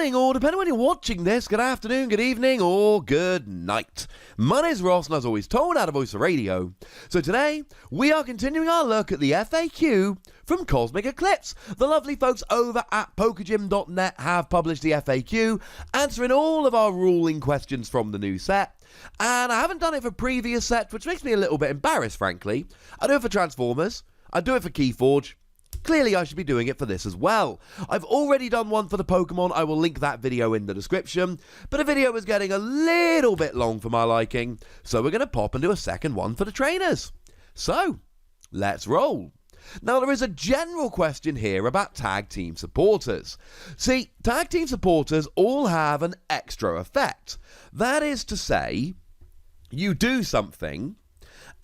morning, or depending when you're watching this, good afternoon, good evening, or good night. My name's Ross, and as always told out of Voice of Radio. So today, we are continuing our look at the FAQ from Cosmic Eclipse. The lovely folks over at Pokegym.net have published the FAQ, answering all of our ruling questions from the new set. And I haven't done it for previous sets, which makes me a little bit embarrassed, frankly. I do it for Transformers, I do it for Keyforge. Clearly, I should be doing it for this as well. I've already done one for the Pokemon. I will link that video in the description. But the video was getting a little bit long for my liking, so we're going to pop and do a second one for the trainers. So, let's roll. Now, there is a general question here about tag team supporters. See, tag team supporters all have an extra effect. That is to say, you do something,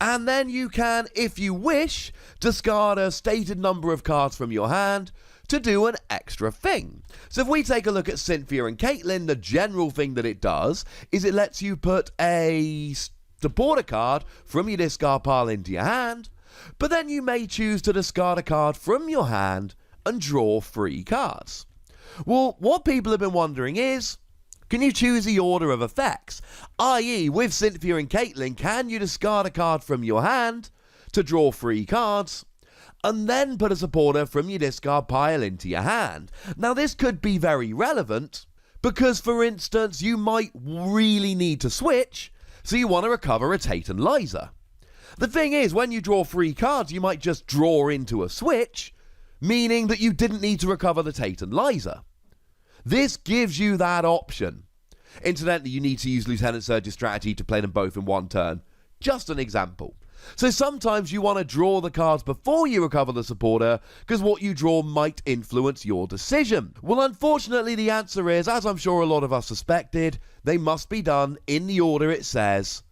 and then you can, if you wish, discard a stated number of cards from your hand to do an extra thing. So if we take a look at Cynthia and Caitlin, the general thing that it does is it lets you put a supporter card from your discard pile into your hand, but then you may choose to discard a card from your hand and draw 3 cards. Well, what people have been wondering is, can you choose the order of effects? I.e., with Cynthia and Caitlin, can you discard a card from your hand to draw 3 cards, and then put a supporter from your discard pile into your hand? Now, this could be very relevant, because, for instance, you might really need to switch, so you want to recover a Tate and Liza. The thing is, when you draw 3 cards, you might just draw into a switch, meaning that you didn't need to recover the Tate and Liza. This gives you that option. Incidentally, you need to use Lieutenant Surge's strategy to play them both in one turn. Just an example. So sometimes you want to draw the cards before you recover the supporter, because what you draw might influence your decision. Well, unfortunately, the answer is, as I'm sure a lot of us suspected, they must be done in the order it says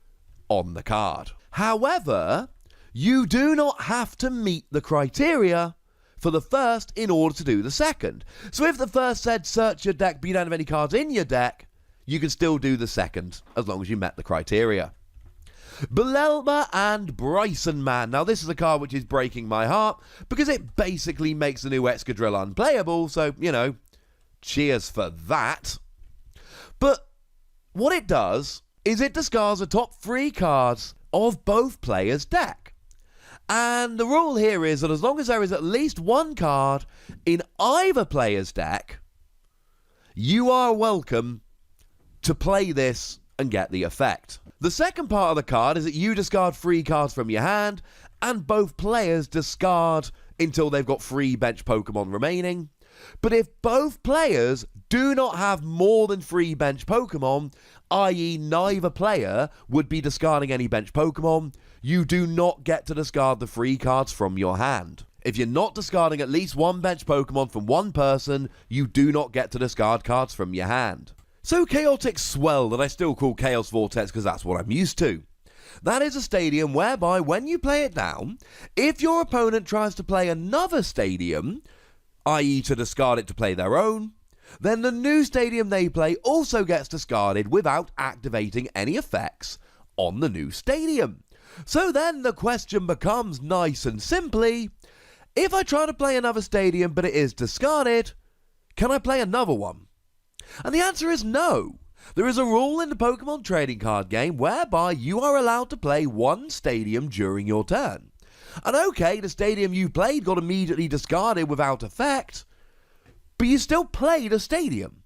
on the card. However, you do not have to meet the criteria for the first in order to do the second. So if the first said search your deck but you don't have any cards in your deck, you can still do the second as long as you met the criteria. Bellelba and Brycen-man. Now this is a card which is breaking my heart because it basically makes the new Excadrill unplayable, so, you know, cheers for that. But what it does is it discards the top 3 cards of both players' deck. And the rule here is that as long as there is at least 1 card in either player's deck, you are welcome to play this and get the effect. The second part of the card is that you discard 3 cards from your hand, and both players discard until they've got 3 bench Pokemon remaining. But if both players do not have more than 3 bench Pokemon, i.e. neither player would be discarding any bench Pokemon, you do not get to discard the 3 cards from your hand. If you're not discarding at least 1 bench Pokemon from one person, you do not get to discard cards from your hand. So Chaotic Swell, that I still call Chaos Vortex because that's what I'm used to. That is a stadium whereby when you play it down, if your opponent tries to play another stadium, i.e. to discard it to play their own, then the new stadium they play also gets discarded without activating any effects on the new stadium. So then the question becomes nice and simply, if I try to play another stadium but it is discarded, can I play another one? And the answer is no. There is a rule in the Pokemon trading card game whereby you are allowed to play 1 stadium during your turn. And okay, the stadium you played got immediately discarded without effect, but you still played a stadium,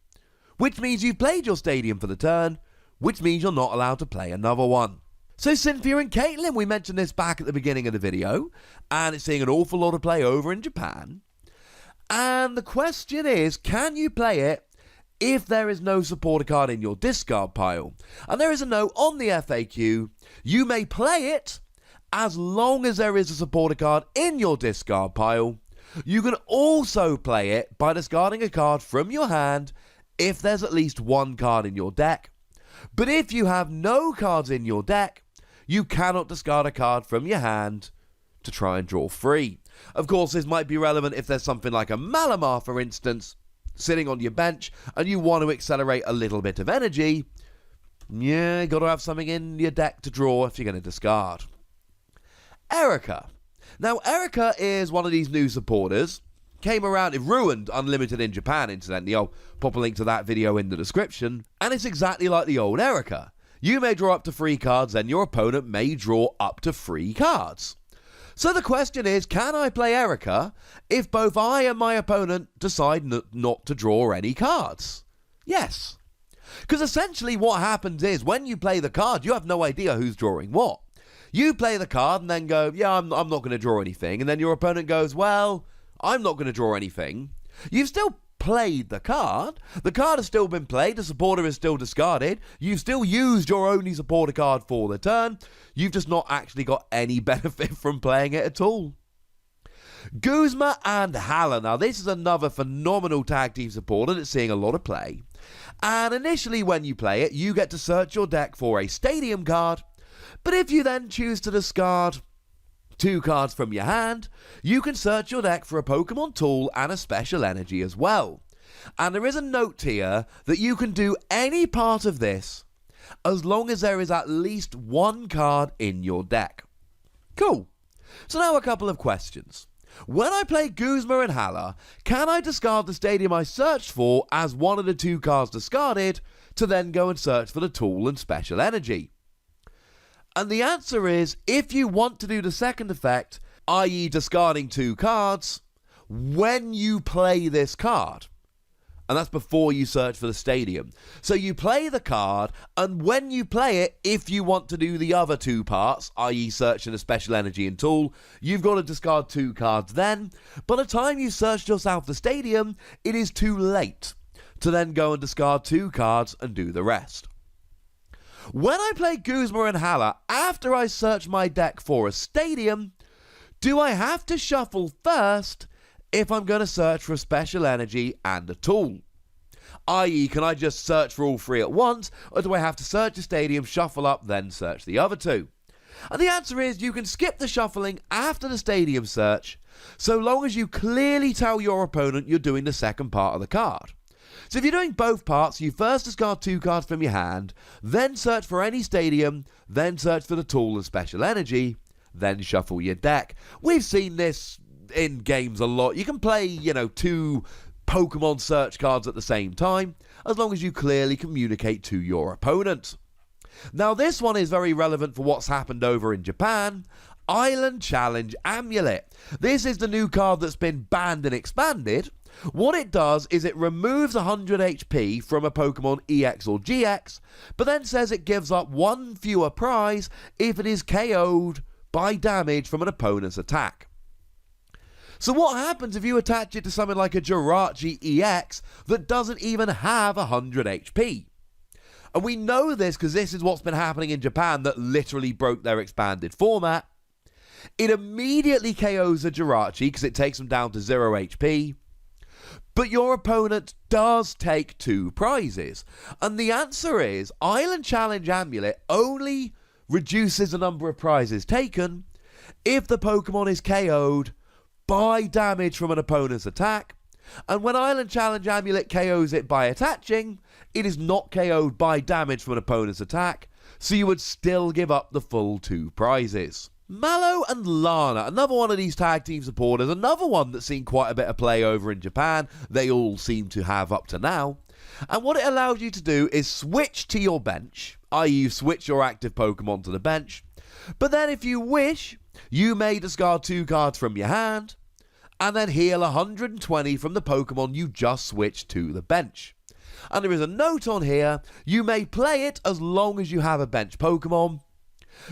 which means you've played your stadium for the turn, which means you're not allowed to play another one. So Cynthia and Caitlin, we mentioned this back at the beginning of the video, and it's seeing an awful lot of play over in Japan. And the question is, can you play it if there is no supporter card in your discard pile? And there is a note on the FAQ, you may play it as long as there is a supporter card in your discard pile. You can also play it by discarding a card from your hand if there's at least 1 card in your deck. But if you have no cards in your deck, you cannot discard a card from your hand to try and draw 3. Of course, this might be relevant if there's something like a Malamar, for instance, sitting on your bench, and you want to accelerate a little bit of energy. Yeah, you got to have something in your deck to draw if you're going to discard. Erica. Now, Erica is one of these new supporters. came around, it ruined Unlimited in Japan, incidentally. I'll pop a link to that video in the description. And it's exactly like the old Erica. You may draw up to 3 cards, and your opponent may draw up to 3 cards. So the question is, can I play Erica if both I and my opponent decide not to draw any cards? Yes. Because essentially what happens is, when you play the card, you have no idea who's drawing what. You play the card and then go, yeah, I'm not going to draw anything. And then your opponent goes, well, I'm not going to draw anything. You've still played the card. The card has still been played. The supporter is still discarded. You've still used your only supporter card for the turn. You've just not actually got any benefit from playing it at all. Guzma and Hala. Now, this is another phenomenal tag team supporter that's seeing a lot of play. And initially when you play it, you get to search your deck for a stadium card. But if you then choose to discard 2 cards from your hand, you can search your deck for a Pokemon tool and a special energy as well. And there is a note here that you can do any part of this as long as there is at least 1 card in your deck. Cool. So now a couple of questions. When I play Guzma and Hala, can I discard the stadium I searched for as one of the 2 cards discarded to then go and search for the tool and special energy? And the answer is, if you want to do the second effect, i.e. discarding 2 cards, when you play this card. And that's before you search for the stadium. So you play the card, and when you play it, if you want to do the other 2 parts, i.e. searching a special energy and tool, you've got to discard 2 cards then. By the time you searched yourself the stadium, it is too late to then go and discard 2 cards and do the rest. When I play Guzma and Hala, after I search my deck for a stadium, do I have to shuffle first if I'm going to search for a special energy and a tool? I.e., can I just search for all 3 at once, or do I have to search the stadium, shuffle up, then search the other 2? And the answer is, you can skip the shuffling after the stadium search, so long as you clearly tell your opponent you're doing the second part of the card. So if you're doing both parts, you first discard 2 cards from your hand, then search for any stadium, then search for the tool and special energy, then shuffle your deck. We've seen this in games a lot. You can play, 2 Pokemon search cards at the same time, as long as you clearly communicate to your opponent. Now, this one is very relevant for what's happened over in Japan. Island Challenge Amulet. This is the new card that's been banned and expanded. What it does is it removes 100 HP from a Pokemon EX or GX, but then says it gives up 1 fewer prize if it is KO'd by damage from an opponent's attack. So what happens if you attach it to something like a Jirachi EX that doesn't even have 100 HP? And we know this because this is what's been happening in Japan that literally broke their expanded format. It immediately KOs a Jirachi because it takes them down to 0 HP. But your opponent does take 2 prizes. And the answer is, Island Challenge Amulet only reduces the number of prizes taken if the Pokemon is KO'd by damage from an opponent's attack. And when Island Challenge Amulet KOs it by attaching, it is not KO'd by damage from an opponent's attack, so you would still give up the full 2 prizes. MALLOW and LANA, another one of these tag team supporters, another one that's seen quite a bit of play over in Japan. They all seem to have up to now. And what it allows you to do is switch to your bench, i.e. you switch your active Pokemon to the bench. But then if you wish, you may discard 2 cards from your hand, and then heal 120 from the Pokemon you just switched to the bench. And there is a note on here, you may play it as long as you have a bench Pokemon.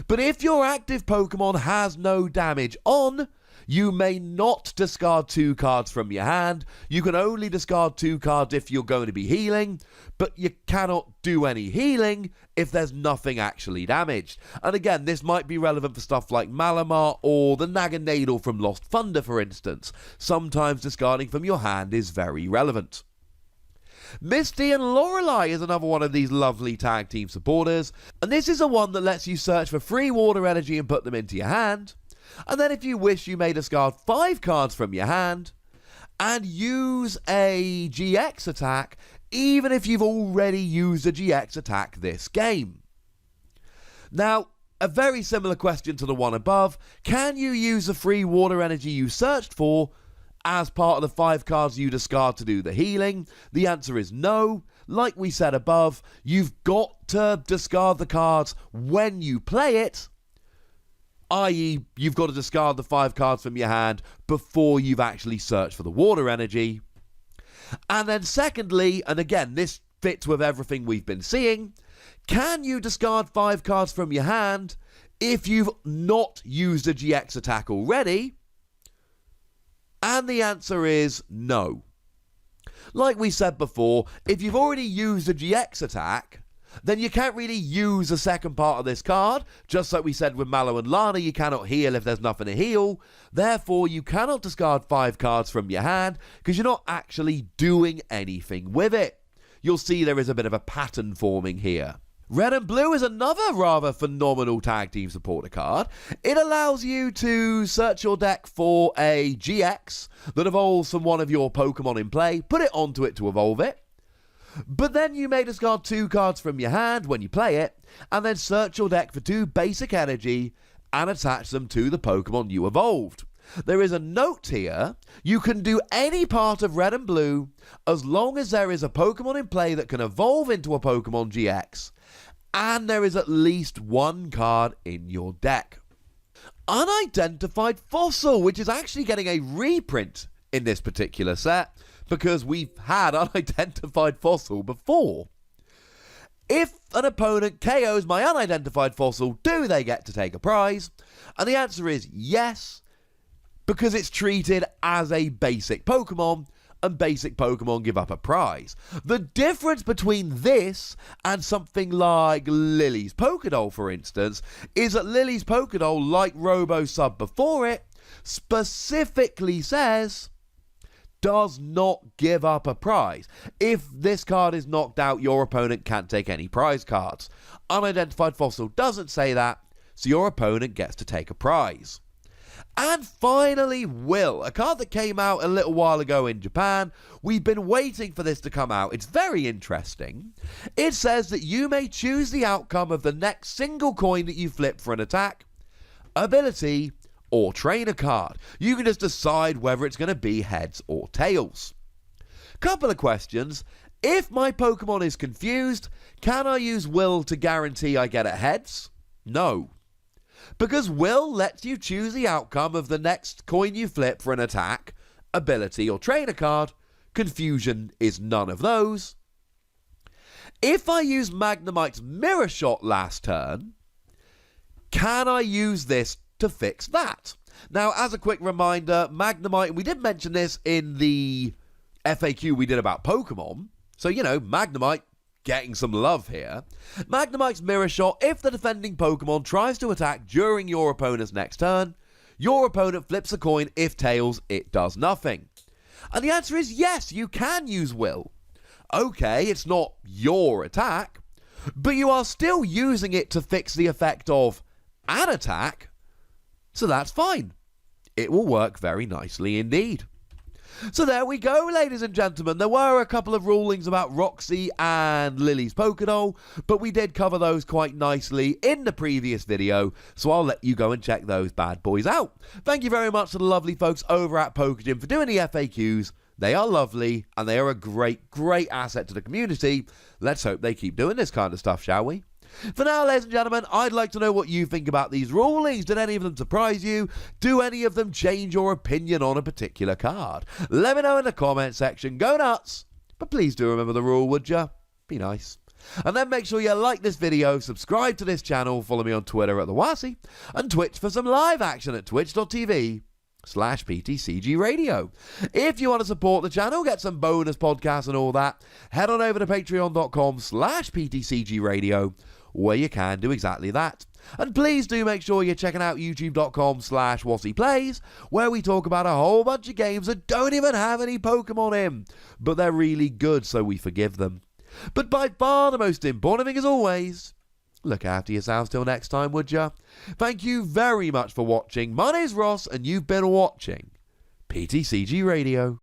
But if your active Pokemon has no damage on, you may not discard 2 cards from your hand. You can only discard 2 cards if you're going to be healing, but you cannot do any healing if there's nothing actually damaged. And again, this might be relevant for stuff like Malamar or the Naganadel from Lost Thunder, for instance. Sometimes discarding from your hand is very relevant. Misty and Lorelei is another one of these lovely tag team supporters, and this is the one that lets you search for free water energy and put them into your hand, and then if you wish you may discard 5 cards from your hand and use a GX attack even if you've already used a GX attack this game. Now, a very similar question to the one above, can you use the free water energy you searched for as part of the 5 cards you discard to do the healing? The answer is no. Like we said above, you've got to discard the cards when you play it, i.e. you've got to discard the 5 cards from your hand before you've actually searched for the water energy. And then secondly, and again this fits with everything we've been seeing, can you discard 5 cards from your hand if you've not used a GX attack already? And the answer is no. Like we said before, if you've already used a GX attack, then you can't really use the second part of this card. Just like we said with Mallow and Lana, you cannot heal if there's nothing to heal. Therefore, you cannot discard 5 cards from your hand because you're not actually doing anything with it. You'll see there is a bit of a pattern forming here. Red and Blue is another rather phenomenal tag team supporter card. It allows you to search your deck for a GX that evolves from one of your Pokemon in play, put it onto it to evolve it. But then you may discard 2 cards from your hand when you play it, and then search your deck for 2 basic energy and attach them to the Pokemon you evolved. There is a note here, you can do any part of Red and Blue as long as there is a Pokemon in play that can evolve into a Pokemon GX, and there is at least 1 card in your deck. Unidentified Fossil, which is actually getting a reprint in this particular set, because we've had Unidentified Fossil before. If an opponent KOs my Unidentified Fossil, do they get to take a prize? And the answer is yes, because it's treated as a basic Pokemon, and basic Pokemon give up a prize. The difference between this and something like Lily's Pokédoll, for instance, is that Lily's Pokédoll, like Robo-Sub before it, specifically says does not give up a prize. If this card is knocked out, your opponent can't take any prize cards. Unidentified Fossil doesn't say that, so your opponent gets to take a prize. And finally, Will, a card that came out a little while ago in Japan. We've been waiting for this to come out. It's very interesting. It says that you may choose the outcome of the next single coin that you flip for an attack, ability, or trainer card. You can just decide whether it's going to be heads or tails. Couple of questions. If my Pokemon is confused, can I use Will to guarantee I get it heads? No. Because Will lets you choose the outcome of the next coin you flip for an attack, ability, or trainer card. Confusion is none of those. If I use Magnemite's Mirror Shot last turn, can I use this to fix that? Now, as a quick reminder, Magnemite, we did mention this in the FAQ we did about Pokemon, so, you know, Magnemite getting some love here. Magnemite's Mirror Shot, if the defending Pokemon tries to attack during your opponent's next turn, your opponent flips a coin. If tails, it does nothing. And the answer is yes, you can use Will. Okay, it's not your attack, but you are still using it to fix the effect of an attack, so that's fine. It will work very nicely indeed. So there we go, ladies and gentlemen. There were a couple of rulings about Roxy and Lily's Pokédoll, but we did cover those quite nicely in the previous video, so I'll let you go and check those bad boys out. Thank you very much to the lovely folks over at Pokegym for doing the FAQs. They are lovely, and they are a great, great asset to the community. Let's hope they keep doing this kind of stuff, shall we? For now, ladies and gentlemen, I'd like to know what you think about these rulings. Did any of them surprise you? Do any of them change your opinion on a particular card? Let me know in the comment section. Go nuts! But please do remember the rule, would ya? Be nice. And then make sure you like this video, subscribe to this channel, follow me on Twitter at TheWassy, and Twitch for some live action at twitch.tv/PTCGRadio. If you want to support the channel, get some bonus podcasts and all that, head on over to patreon.com/PTCGRadio, where you can do exactly that. And please do make sure you're checking out youtube.com/WassyPlays, where we talk about a whole bunch of games that don't even have any Pokemon in, but they're really good, so we forgive them. But by far the most important thing, as always, look after yourselves till next time, would ya? Thank you very much for watching. My name's Ross, and you've been watching PTCG Radio.